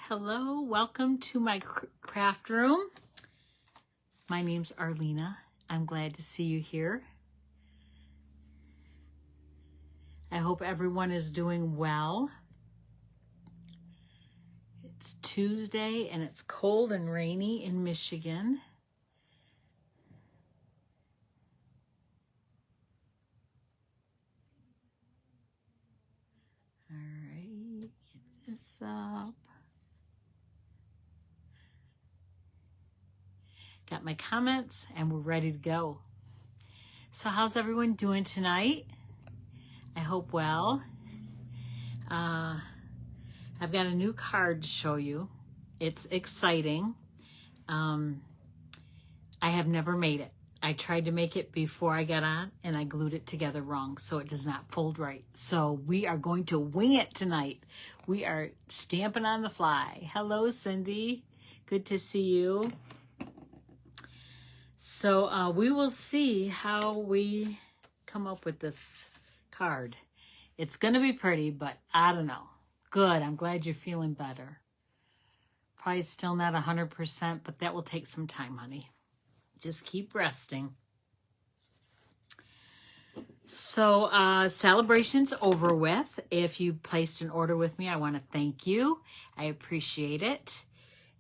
Hello, welcome to my craft room. My name's Arlena. I'm glad to see you here. I hope everyone is doing well. It's Tuesday and it's cold and rainy in Michigan. All right, get this up. Got my comments and we're ready to go. So how's everyone doing tonight? I hope well. I've got a new card to show you. It's exciting. I have never made it. I tried to make it before I got on and I glued it together wrong, so it does not fold right. So we are going to wing it tonight. We are stamping on the fly. Hello, Cindy. Good to see you. So we will see how we come up with this card. It's going to be pretty, but I don't know. Good. I'm glad you're feeling better. Probably still not 100%, but that will take some time, honey. Just keep resting. So celebration's over with. If you placed an order with me, I want to thank you. I appreciate it.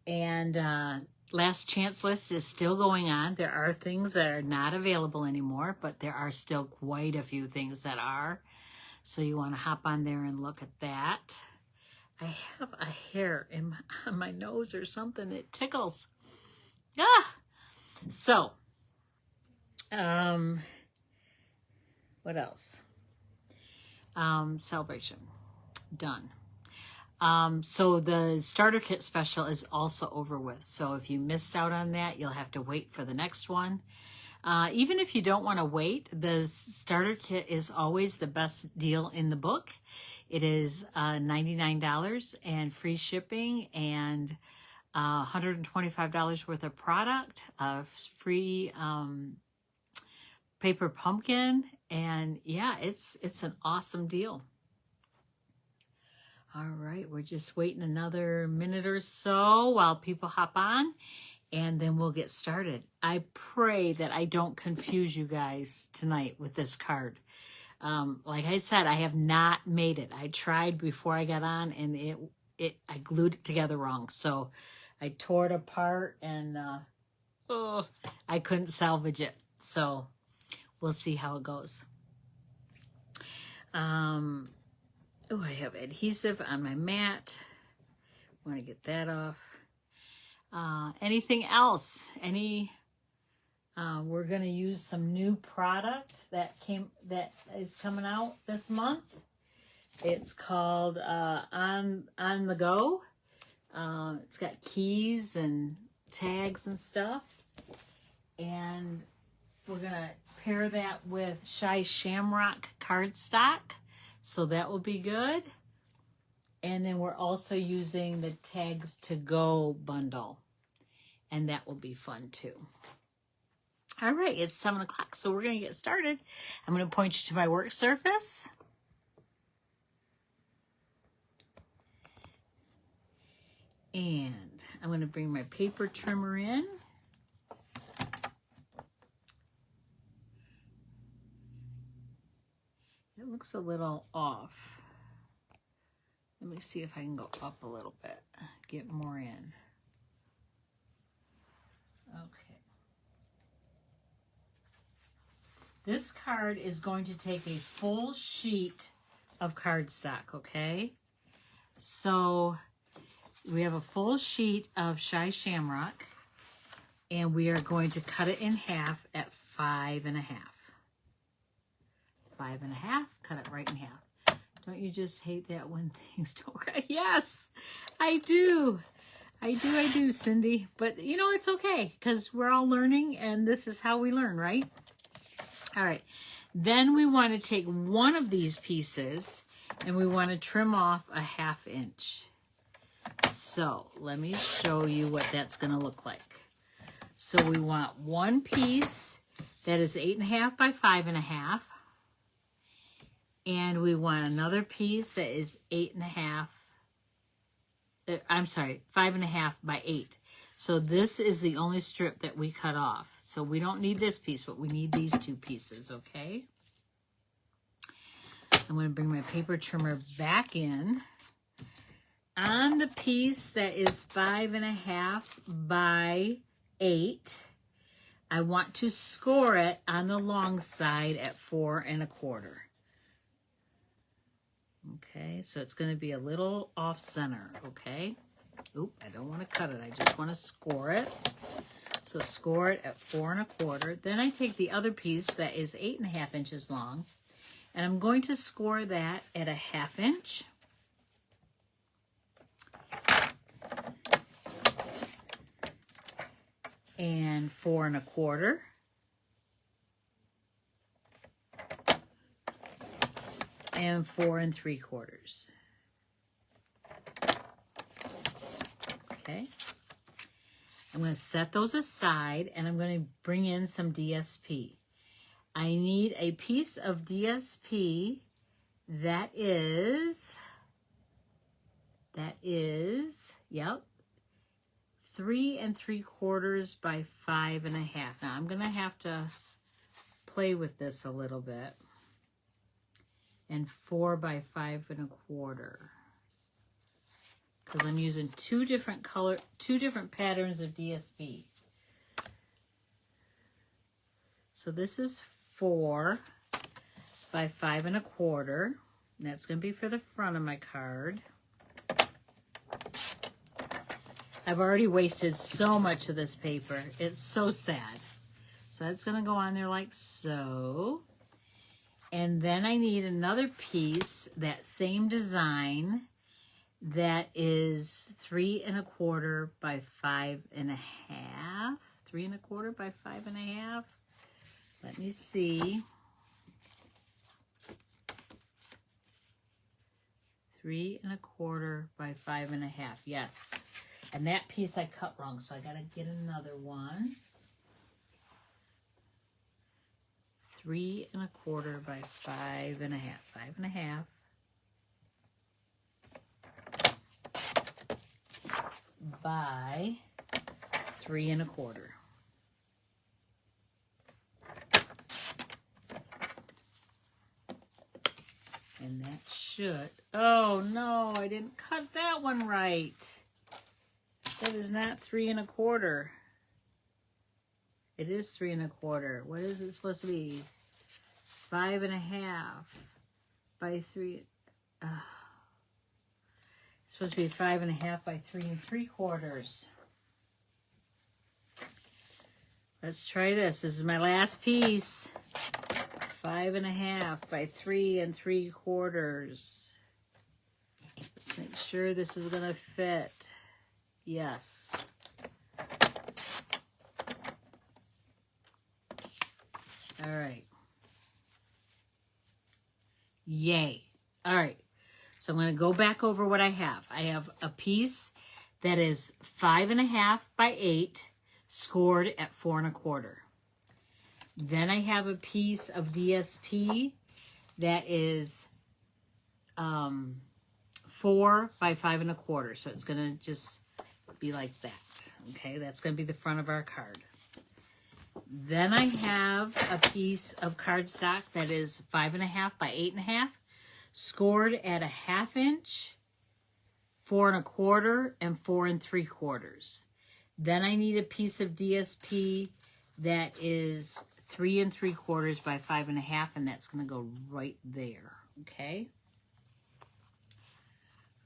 And last chance list is still going on. There are things that are not available anymore, but there are still quite a few things that are. So you want to hop on there and look at that. I have a hair on my nose or something. It tickles. Ah! So, what else? Celebration. Done. So the starter kit special is also over with. So if you missed out on that, you'll have to wait for the next one. Even if you don't want to wait, the starter kit is always the best deal in the book. It is $99 and free shipping and $125 worth of product, free paper pumpkin, and yeah, it's an awesome deal. All right, we're just waiting another minute or so while people hop on, and then we'll get started. I pray that I don't confuse you guys tonight with this card. Like I said, I have not made it. I tried before I got on, and I glued it together wrong. So I tore it apart, and I couldn't salvage it. So we'll see how it goes. Oh, I have adhesive on my mat. Want to get that off. Anything else? We're going to use some new product that is coming out this month. It's called On the Go. It's got keys and tags and stuff. And we're going to pair that with Shy Shamrock cardstock. So that will be good. And then we're also using the Tags to Go bundle. And that will be fun too. All right, it's 7 o'clock, so we're going to get started. I'm going to point you to my work surface. And I'm going to bring my paper trimmer in. It looks a little off. Let me see if I can go up a little bit, get more in. Okay. This card is going to take a full sheet of cardstock, okay? So we have a full sheet of Shy Shamrock, and we are going to cut it in half at 5 1/2. 5 1/2, cut it right in half. Don't you just hate that when things don't work? Yes, I do. I do, Cindy. But, you know, it's okay because we're all learning, and this is how we learn, right? All right. Then we want to take one of these pieces, and we want to trim off a 1/2 inch. So let me show you what that's going to look like. So we want one piece that is 8 1/2 by 5 1/2. And we want another piece that is 8 1/2 I'm sorry, 5.5 by 8. So this is the only strip that we cut off. So we don't need this piece, but we need these 2 pieces, okay? I'm going to bring my paper trimmer back in. On the piece that is 5.5 by 8, I want to score it on the long side at 4 1/4. Okay, so it's going to be a little off center, okay? Oop, I don't want to cut it. I just want to score it. So score it at 4 1/4. Then I take the other piece that is 8.5 inches long, and I'm going to score that at 1/2 inch. And 4 1/4. And 4 3/4. Okay. I'm going to set those aside, and I'm going to bring in some DSP. I need a piece of DSP that is, yep, 3 3/4 by 5.5. Now I'm going to have to play with this a little bit. And 4 by 5 1/4. Because I'm using two different patterns of DSP. So this is 4 by 5 1/4. And that's going to be for the front of my card. I've already wasted so much of this paper. It's so sad. So that's going to go on there like so. And then I need another piece, that same design, that is 3 1/4 by 5.5. 3 1/4 by 5.5. Let me see. 3 1/4 by 5.5. Yes. And that piece I cut wrong, so I got to get another one. 3 1/4 by 5.5. 5.5 by 3 1/4. And that should, oh no, I didn't cut that one right. That is not 3 1/4. It is 3 1/4. What is it supposed to be? 5.5 by 3. It's supposed to be 5.5 by 3 3/4. Let's try this. This is my last piece. 5.5 by 3 3/4. Let's make sure this is going to fit. Yes. All right. Yay. All right. So I'm going to go back over what I have. I have a piece that is 5.5 by 8, scored at 4 1/4. Then I have a piece of DSP that is 4 by 5 1/4. So it's going to just be like that. Okay, that's going to be the front of our card. Then I have a piece of cardstock that is 5.5 by 8.5, scored at 1/2 inch, 4 1/4, and 4 3/4. Then I need a piece of DSP that is 3 3/4 by 5.5, and that's going to go right there. Okay.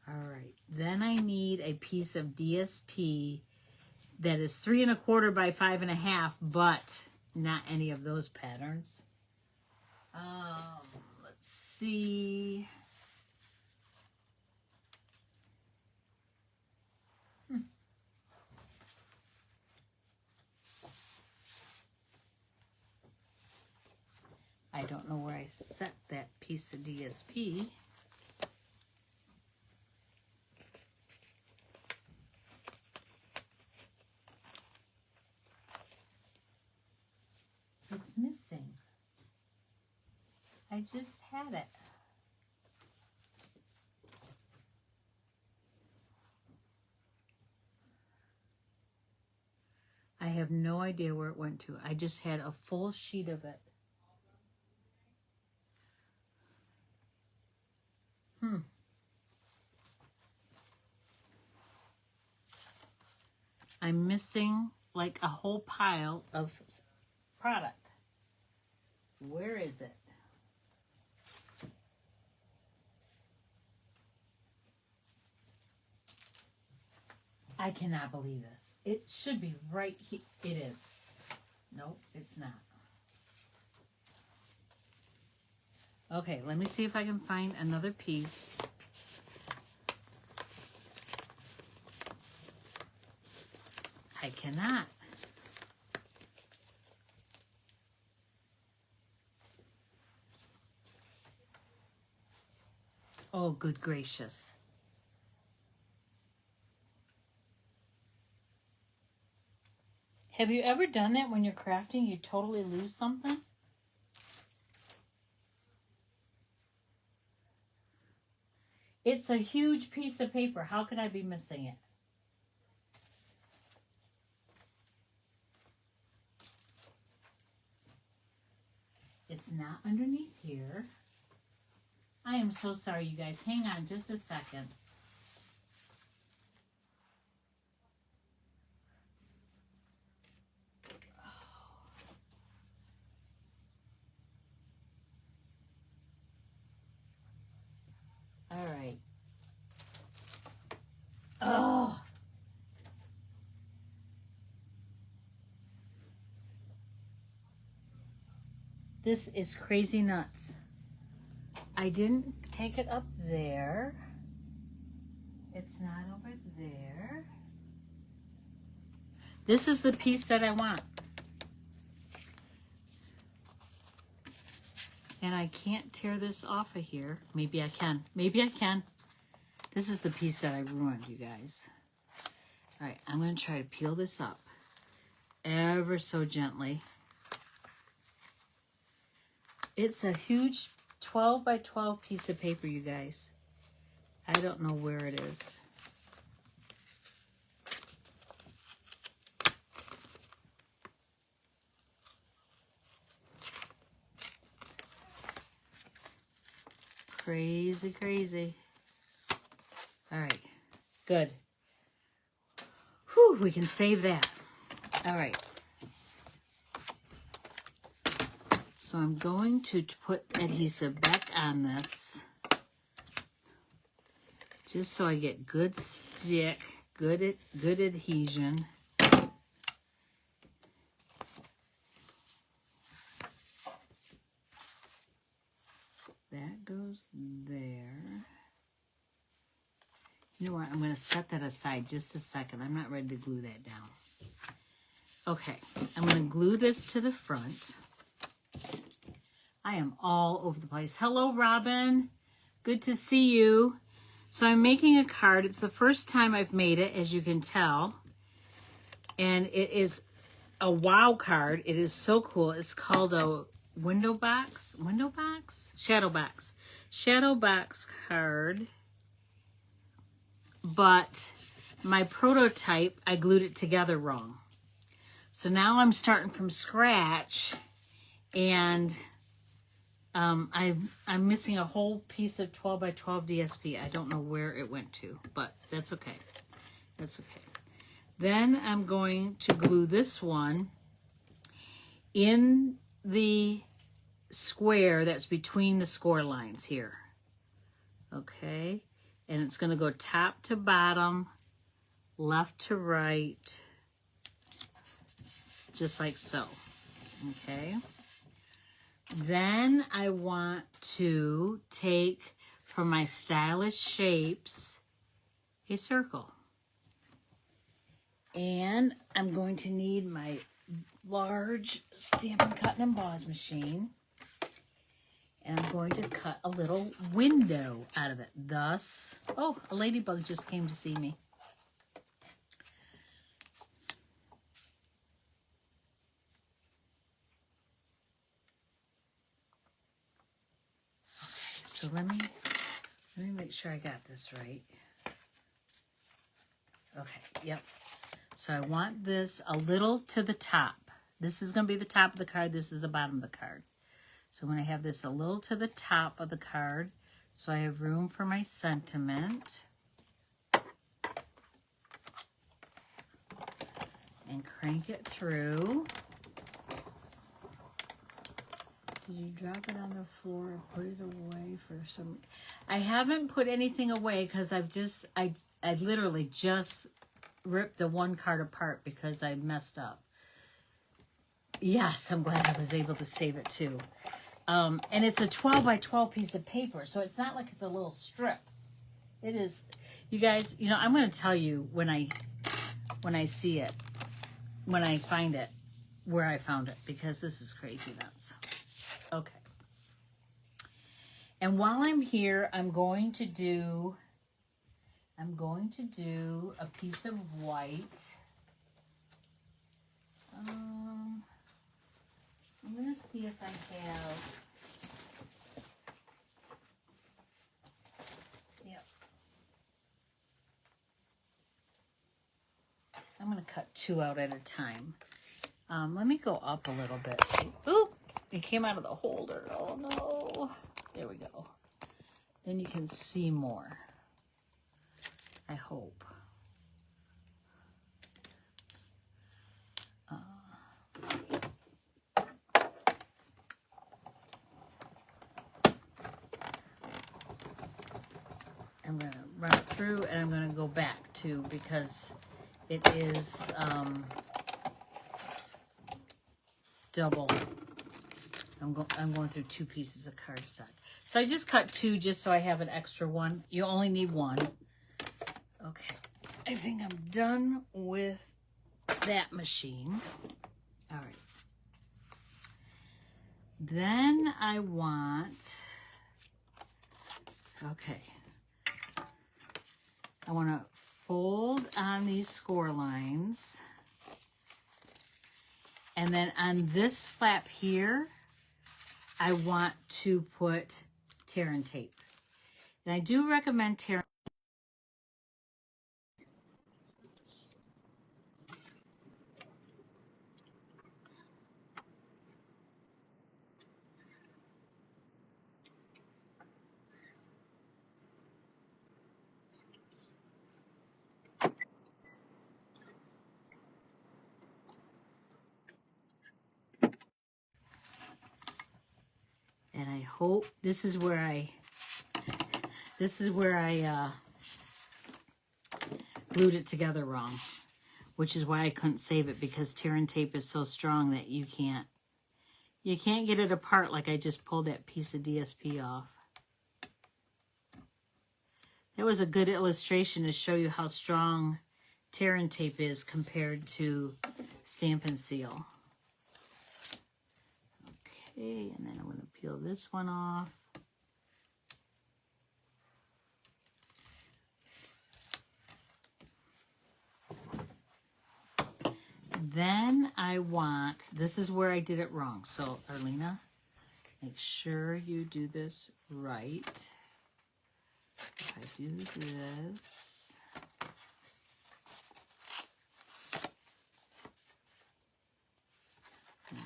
All right. Then I need a piece of DSP that is 3 1/4 by 5.5, but not any of those patterns. Let's see. I don't know where I set that piece of DSP. It's missing. I just had it. have no idea where it went to. I just had a full sheet of it. I'm missing like a whole pile of product. Where is it? I cannot believe this. It should be right here. It is. Nope, it's not. Okay, let me see if I can find another piece. I cannot. Oh, good gracious. Have you ever done that when you're crafting? You totally lose something? It's a huge piece of paper. How could I be missing it? It's not underneath here. I am so sorry, you guys. Hang on just a second. All right. Oh. This is crazy nuts. I didn't take it up there. It's not over there. This is the piece that I want. And I can't tear this off of here. Maybe I can. Maybe I can. This is the piece that I ruined, you guys. All right, I'm going to try to peel this up ever so gently. It's a huge 12 by 12 piece of paper, you guys. I don't know where it is. Crazy, crazy. All right, good. Whew, we can save that. All right. So I'm going to put adhesive back on this, just so I get good stick, good adhesion. That goes there. You know what? I'm going to set that aside just a second. I'm not ready to glue that down. Okay, I'm going to glue this to the front. I am all over the place. Hello, Robin. Good to see you. So I'm making a card. It's the first time I've made it, as you can tell. And it is a wow card. It is so cool. It's called a Shadowbox card. But my prototype, I glued it together wrong. So now I'm starting from scratch, and I'm missing a whole piece of 12 by 12 DSP. I don't know where it went to, but that's okay. That's okay. Then I'm going to glue this one in the square that's between the score lines here. Okay, and it's going to go top to bottom, left to right, just like so. Okay. Then I want to take from my Stylish Shapes a circle. And I'm going to need my large Stampin' Cut and Emboss machine. And I'm going to cut a little window out of it. Thus, oh, a ladybug just came to see me. So let me make sure I got this right. Okay, yep. So I want this a little to the top. This is going to be the top of the card. This is the bottom of the card. So I'm going to have this a little to the top of the card so I have room for my sentiment. And crank it through. Did you drop it on the floor and put it away for some... I haven't put anything away because I literally just ripped the one card apart because I messed up. Yes, I'm glad I was able to save it too. And it's a 12 by 12 piece of paper, so it's not like it's a little strip. It is, you guys, you know, I'm going to tell you when I see it, when I find it, where I found it, because this is crazy nuts. Okay. And while I'm here, I'm going to do a piece of white. I'm going to see if I have... Yep. I'm going to cut 2 out at a time. Let me go up a little bit. Ooh, it came out of the holder. Oh, no. There we go. Then you can see more. I hope. I'm going to run it through and I'm going to go back too because it is double. I'm going through 2 pieces of cardstock. So I just cut 2 just so I have an extra one. You only need 1. Okay. I think I'm done with that machine. All right. Then I want, okay. I want to fold on these score lines. And then on this flap here, I want to put tear and tape. And I do recommend tear. And I hope this is where I glued it together wrong, which is why I couldn't save it, because tear and tape is so strong that you can't get it apart like I just pulled that piece of DSP off. That was a good illustration to show you how strong tear and tape is compared to stamp and seal. Okay, and then I'm going to peel this one off. Then I want, this is where I did it wrong. So, Arlena, make sure you do this right. If I do this, pull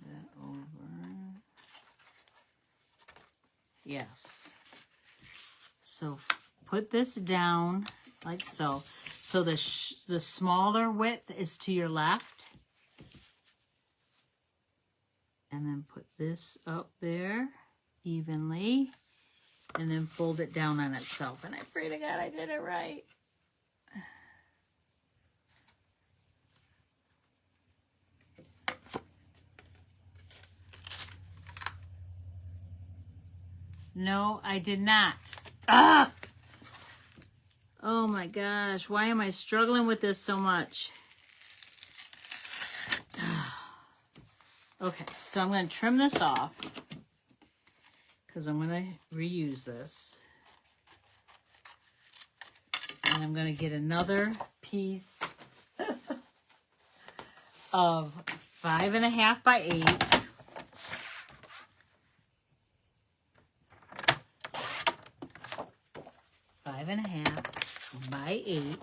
that over. Yes. So put this down like so. So the smaller width is to your left. And then put this up there evenly. And then fold it down on itself. And I pray to God I did it right. No, I did not. Ah! Oh my gosh, why am I struggling with this so much? Okay, so I'm going to trim this off because I'm going to reuse this. And I'm going to get another piece of 5.5 by 8. By 8.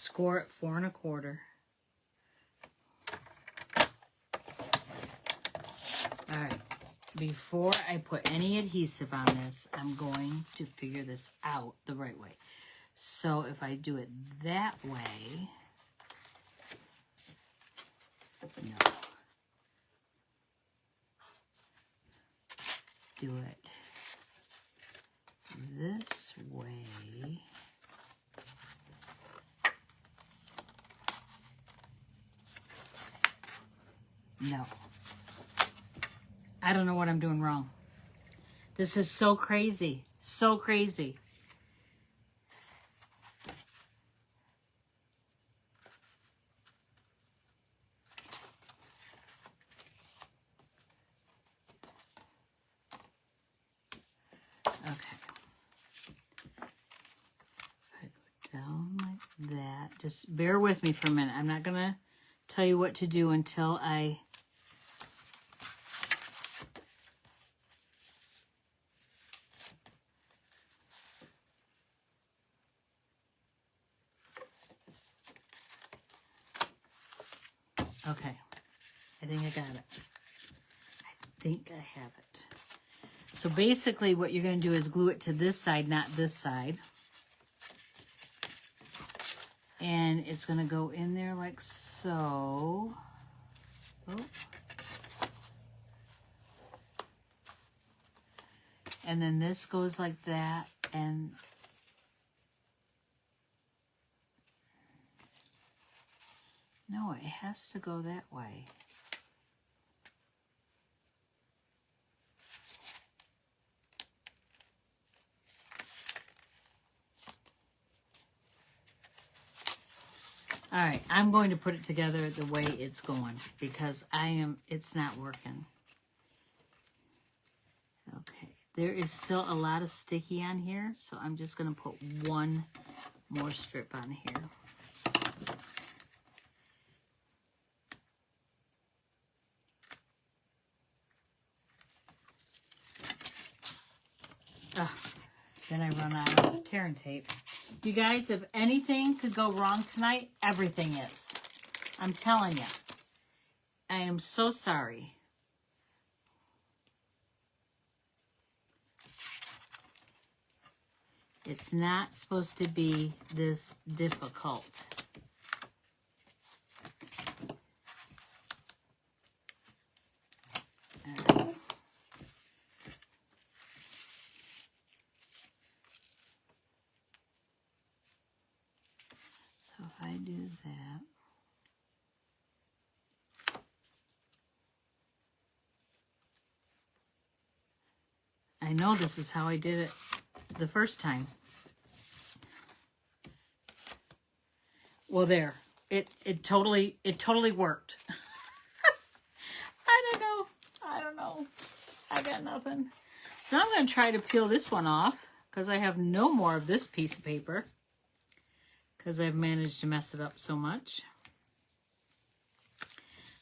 score it 4 1/4. All right. Before I put any adhesive on this, I'm going to figure this out the right way. So if I do it that way, no. Do it this way. No. I don't know what I'm doing wrong. This is so crazy. So crazy. Okay. I go down like that. Just bear with me for a minute. I'm not going to tell you what to do until I... Okay, I think I got it. I think I have it. So basically what you're going to do is glue it to this side, not this side. And it's going to go in there like so. Oh. And then this goes like that, and no, it has to go that way. All right, I'm going to put it together the way it's going because it's not working. Okay, there is still a lot of sticky on here, so I'm just going to put one more strip on here. Then I run out of tear and tape. You guys, if anything could go wrong tonight, everything is. I'm telling you. I am so sorry. It's not supposed to be this difficult. All right. So if I do that, I know this is how I did it the first time. Well, there. It totally worked. I don't know. I got nothing. So I'm going to try to peel this one off because I have no more of this piece of paper because I've managed to mess it up so much.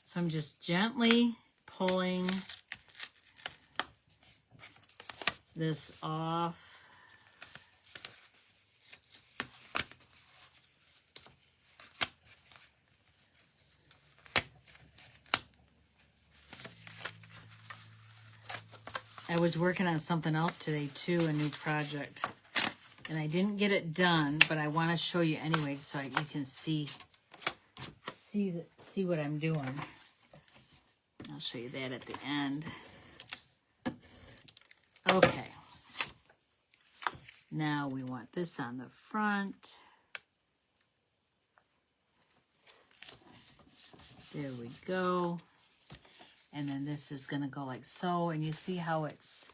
So I'm just gently pulling this off. I was working on something else today too, a new project. And I didn't get it done, but I want to show you anyway so you can see what I'm doing. I'll show you that at the end. Okay. Now we want this on the front. There we go. And then this is going to go like so. And you see how it's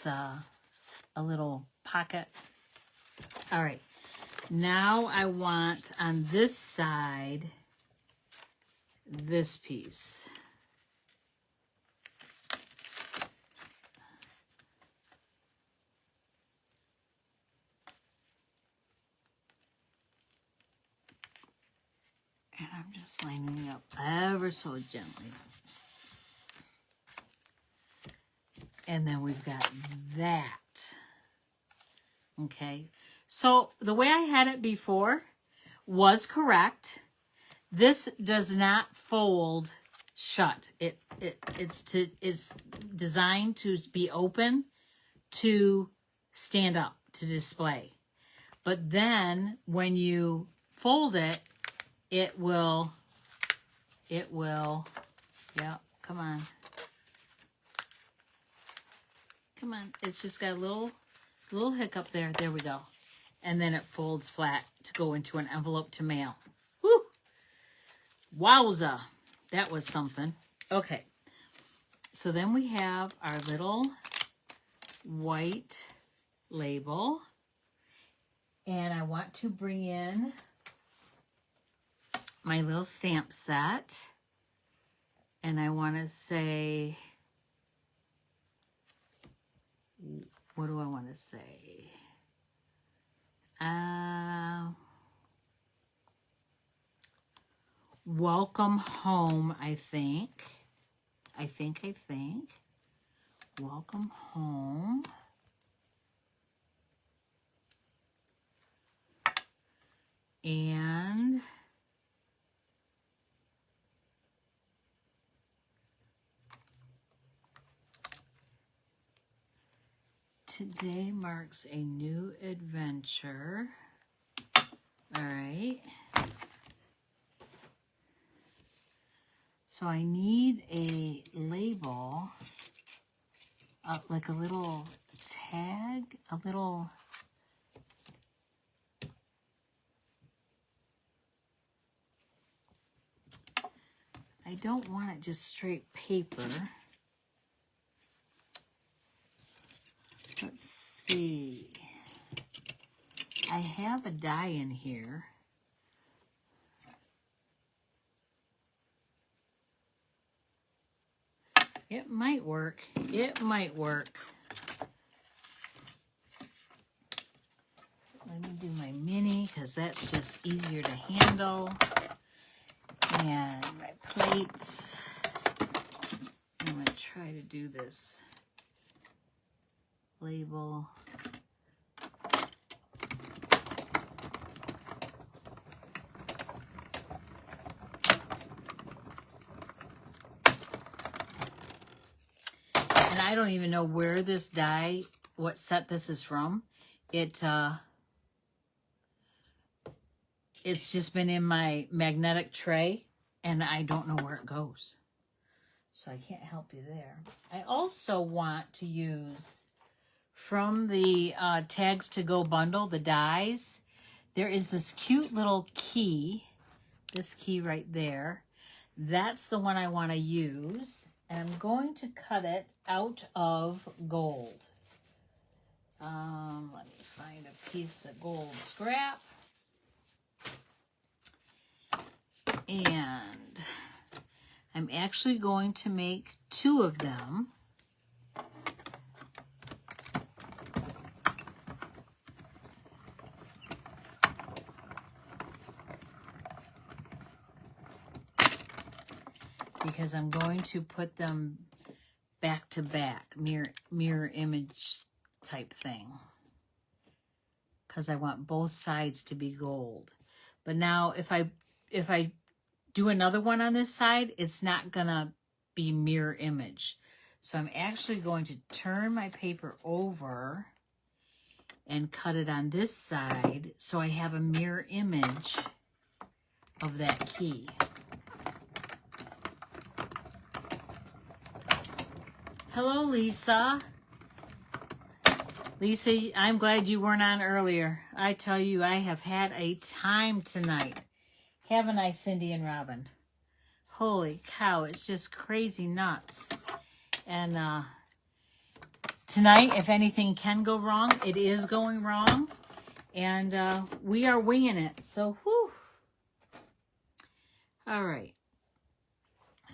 a little pocket. All right. Now I want on this side, this piece. And I'm just lining it up ever so gently. And then we've got that. Okay. So the way I had it before was correct. This does not fold shut. It's designed to be open to stand up to display. But then when you fold it, it will, yeah, come on. Come on, it's just got a little hiccup there. There we go. And then it folds flat to go into an envelope to mail. Woo! Wowza. That was something. Okay. So then we have our little white label. And I want to bring in my little stamp set. And I want to say, what do I want to say? Welcome home, I think. I think. Welcome home. And today marks a new adventure. All right. So I need a label, like a little tag, a little... I don't want it just straight paper. Let's see. I have a die in here. It might work. It might work. Let me do my mini because that's just easier to handle. And my plates. I'm going to try to do this label. And I don't even know where this die, what set this is from. It's just been in my magnetic tray, and I don't know where it goes. So I can't help you there. I also want to use, from the Tags to Go bundle, the dies, there is this cute little key, this key right there. That's the one I want to use. And I'm going to cut it out of gold. Let me find a piece of gold scrap. And I'm actually going to make 2 of them. Because I'm going to put them back to back, mirror image type thing. Because I want both sides to be gold. But now if I do another one on this side, it's not gonna be mirror image. So I'm actually going to turn my paper over and cut it on this side so I have a mirror image of that key. Hello, Lisa. Lisa, I'm glad you weren't on earlier. I tell you, I have had a time tonight. Haven't I, Cindy and Robin? Holy cow, it's just crazy nuts. And tonight, if anything can go wrong, it is going wrong. And we are winging it. So, whew. All right.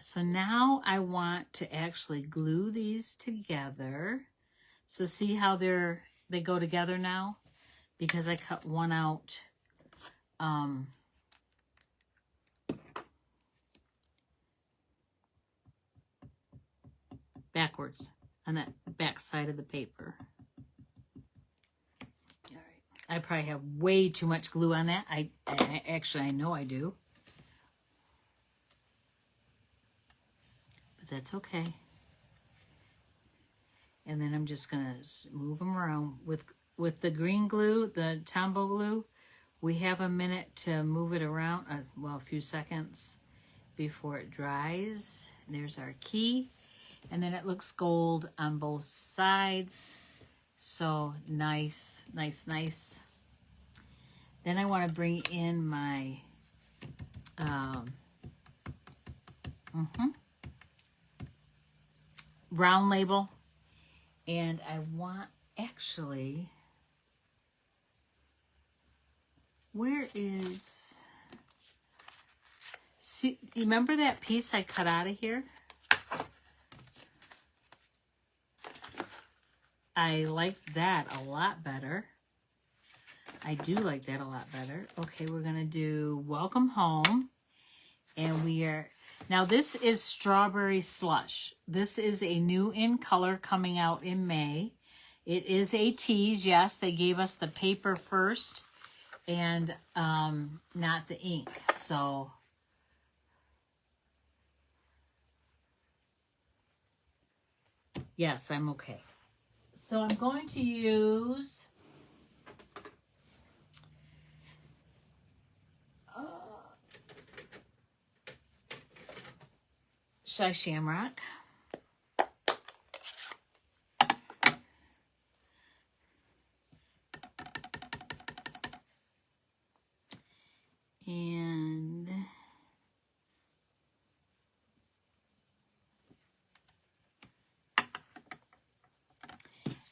So now I want to actually glue these together. So see how they go together now? Because I cut one out backwards on that back side of the paper. All right, I probably have way too much glue on that. Actually, I know I do. But that's okay. And then I'm just going to move them around. With the green glue, the Tombow glue, we have a minute to move it around, well, a few seconds before it dries. There's our key. And then it looks gold on both sides. So nice, nice, nice. Then I want to bring in my round label. And I want, actually, where is, see, you remember that piece I cut out of here? I like that a lot better. I do like that a lot better. Okay, we're going to do Welcome Home. And we are, now this is Strawberry Slush. This is a new in color coming out in May. It is a tease, yes. They gave us the paper first and not the ink. So yes, I'm okay. So I'm going to use Shy Shamrock.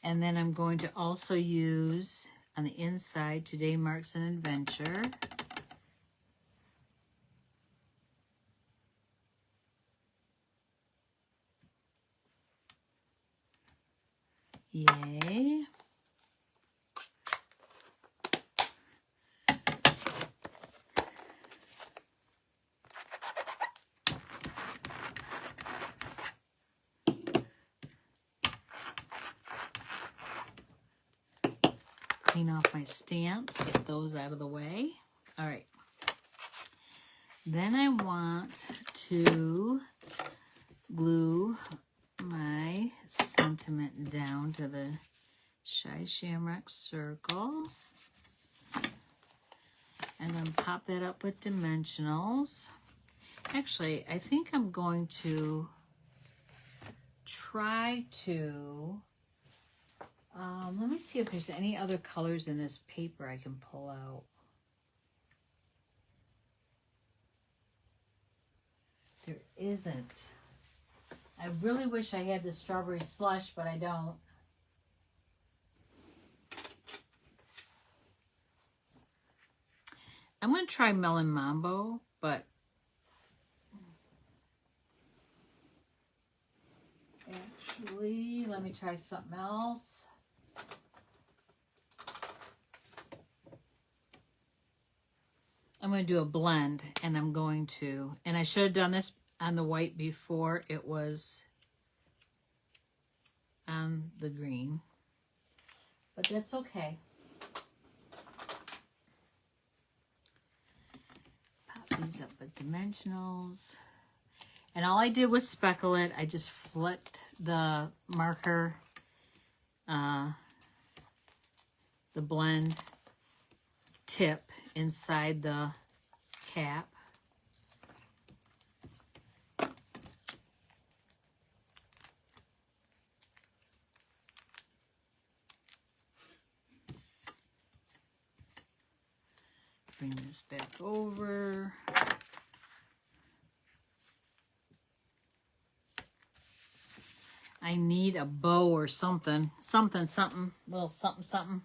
And then I'm going to also use on the inside, Today Marks an Adventure. Yay. Clean off my stamps, get those out of the way. All right. Then I want to glue my sentiment down to the Shy Shamrock circle. And then pop that up with dimensionals. Actually, I think I'm going to try to, let me see if there's any other colors in this paper I can pull out. There isn't. I really wish I had the Strawberry Slush, but I don't. I'm going to try Melon Mambo, but actually, let me try something else. I'm going to do a blend, and I'm going to, and I should have done this on the white before it was on the green, but that's okay. Pop these up with dimensionals. And all I did was speckle it. I just flipped the marker, the blend tip inside the cap. Bring this back over. I need a bow or something. Something, little something, something.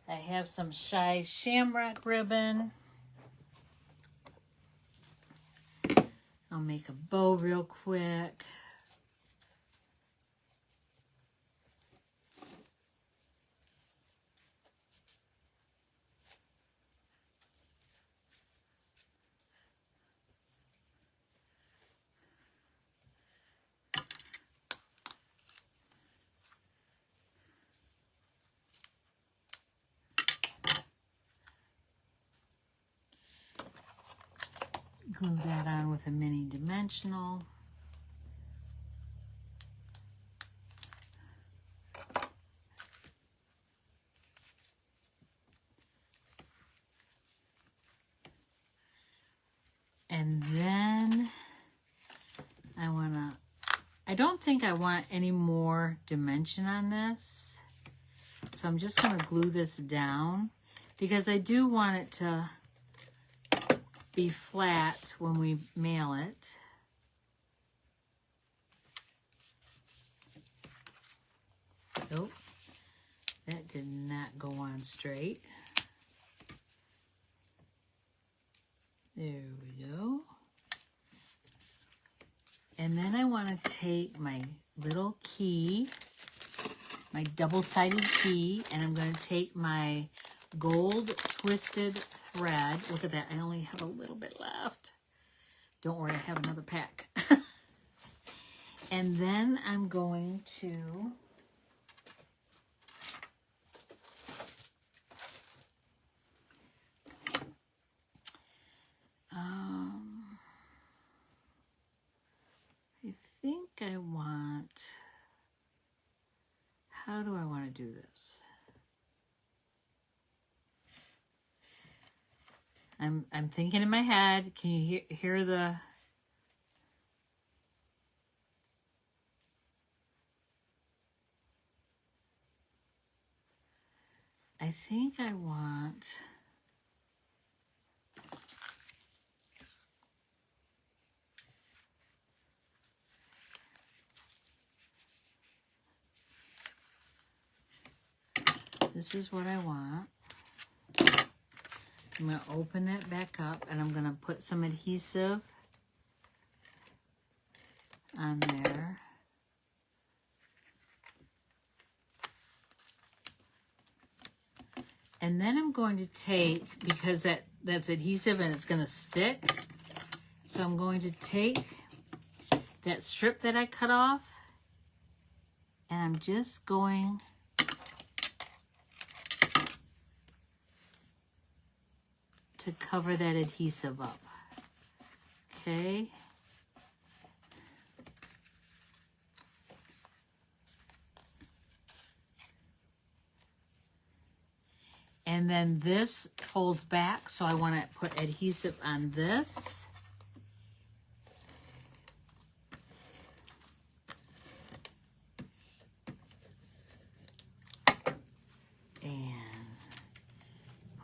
I have some Shy Shamrock ribbon. I'll make a bow real quick. glue that on with a mini dimensional. And then I don't think I want any more dimension on this. So I'm just going to glue this down because I do want it to be flat when we mail it. Nope, that did not go on straight. There we go. And then I want to take my little key, my double-sided key, and I'm going to take my gold twisted thread. Look at that, I only have a little bit left. Don't worry, I have another pack. And then I'm going to I think I want, how do I want to do this? I'm thinking in my head. Can you hear the? I think I want. This is what I want. I'm going to open that back up and I'm going to put some adhesive on there. And then I'm going to take, because that's adhesive and it's going to stick, so I'm going to take that strip that I cut off and I'm just going to cover that adhesive up. Okay. And then this folds back, so I want to put adhesive on this. And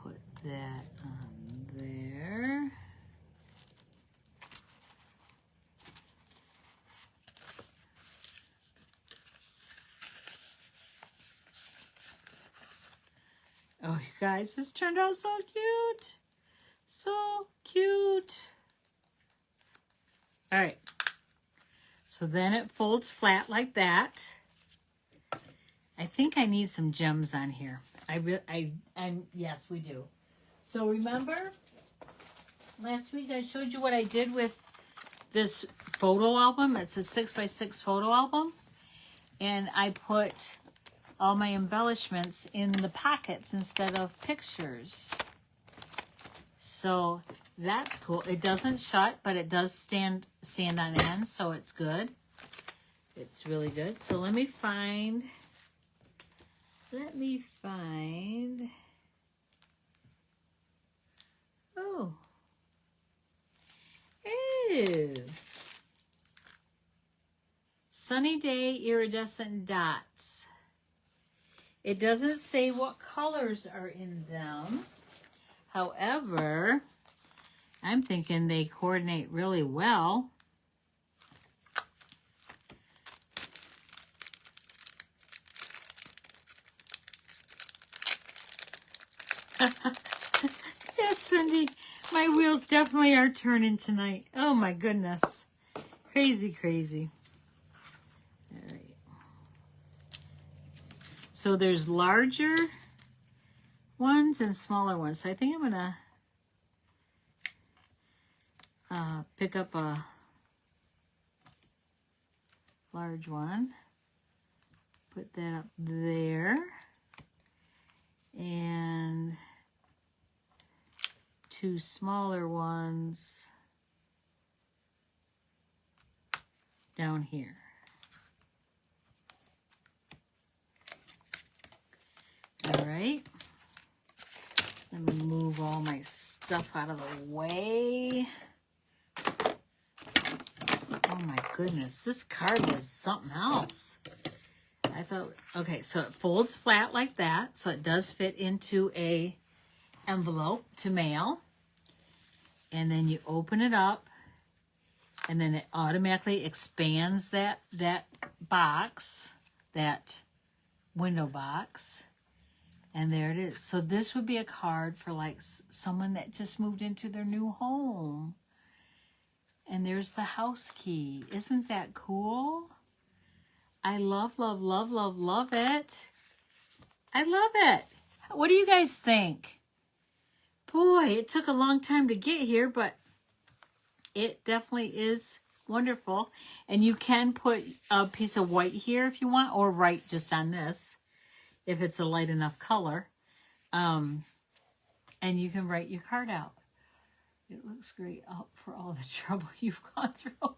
put that on there. Oh, you guys, this turned out so cute. So cute. All right. So then it folds flat like that. I think I need some gems on here. Yes, we do. So remember, last week I showed you what I did with this photo album. It's a 6x6 photo album. And I put all my embellishments in the pockets instead of pictures. So that's cool. It doesn't shut, but it does stand on end, so it's good. It's really good. So let me find. Oh. Ew. Sunny Day Iridescent Dots. It doesn't say what colors are in them. However, I'm thinking they coordinate really well. Yes, Cindy, my wheels definitely are turning tonight. Oh my goodness. Crazy, crazy. All right. So there's larger ones and smaller ones. So I think I'm gonna pick up a large one, put that up there, and two smaller ones down here. All right. Let me move all my stuff out of the way. Oh my goodness, this card was something else. I thought, okay, so it folds flat like that, so it does fit into a envelope to mail. And then you open it up, and then it automatically expands that box, that window box. And there it is. So this would be a card for like someone that just moved into their new home. And there's the house key. Isn't that cool? I love, love, love, love, love it. I love it. What do you guys think? Boy, it took a long time to get here, but it definitely is wonderful. And you can put a piece of white here if you want, or write just on this, if it's a light enough color. And you can write your card out. It looks great for all the trouble you've gone through.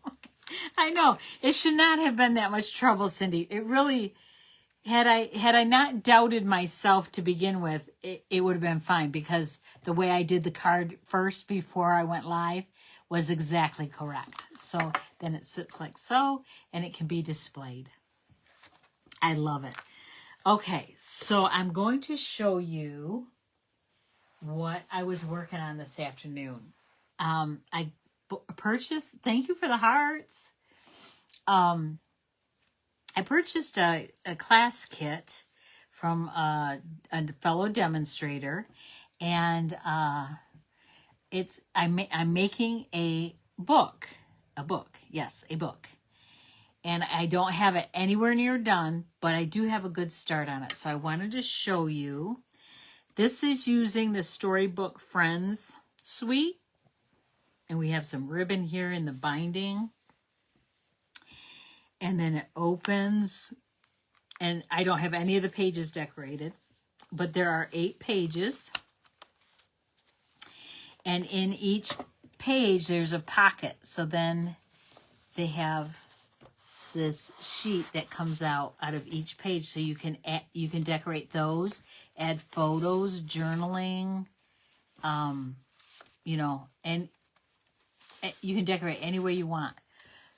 I know. It should not have been that much trouble, Cindy. It really, had I not doubted myself to begin with, it would have been fine, because the way I did the card first before I went live was exactly correct. So then it sits like so, and it can be displayed. I love it. Okay, so I'm going to show you what I was working on this afternoon. I purchased, thank you for the hearts. I purchased a class kit from a fellow demonstrator, and I'm making a book. Yes, a book. And I don't have it anywhere near done, but I do have a good start on it. So I wanted to show you. This is using the Storybook Friends suite. And we have some ribbon here in the binding. And then it opens. And I don't have any of the pages decorated, but there are 8 pages. And in each page, there's a pocket. So then they have this sheet that comes out of each page, so you can decorate those, add photos, journaling, you know, and you can decorate any way you want.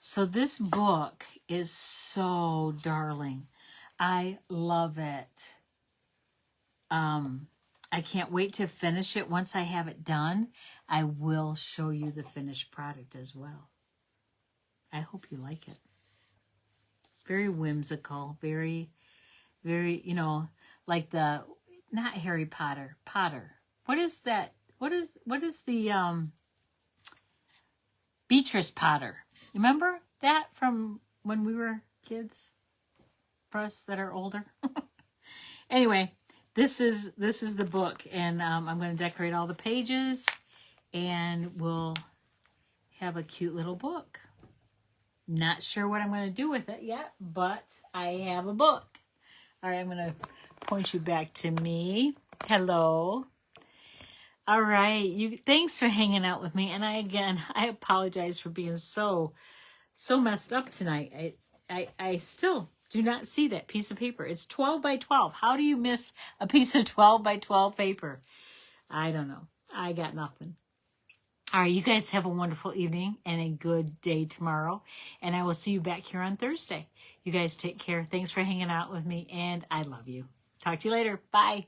So this book is so darling. I love it. I can't wait to finish it. Once I have it done, I will show you the finished product as well. I hope you like it. Very whimsical, very, very, you know, like the, not Harry Potter, Potter. What is that? What is the, Beatrice Potter. Remember that from when we were kids? For us that are older. Anyway, this is the book, and I'm going to decorate all the pages, and we'll have a cute little book. Not sure what I'm going to do with it yet, but I have a book. All right, I'm going to point you back to me. Hello. All right, thanks for hanging out with me. And I apologize for being so messed up tonight. I still do not see that piece of paper. It's 12 by 12. How do you miss a piece of 12 by 12 paper? I don't know. I got nothing. All right, you guys have a wonderful evening and a good day tomorrow. And I will see you back here on Thursday. You guys take care. Thanks for hanging out with me, and I love you. Talk to you later. Bye.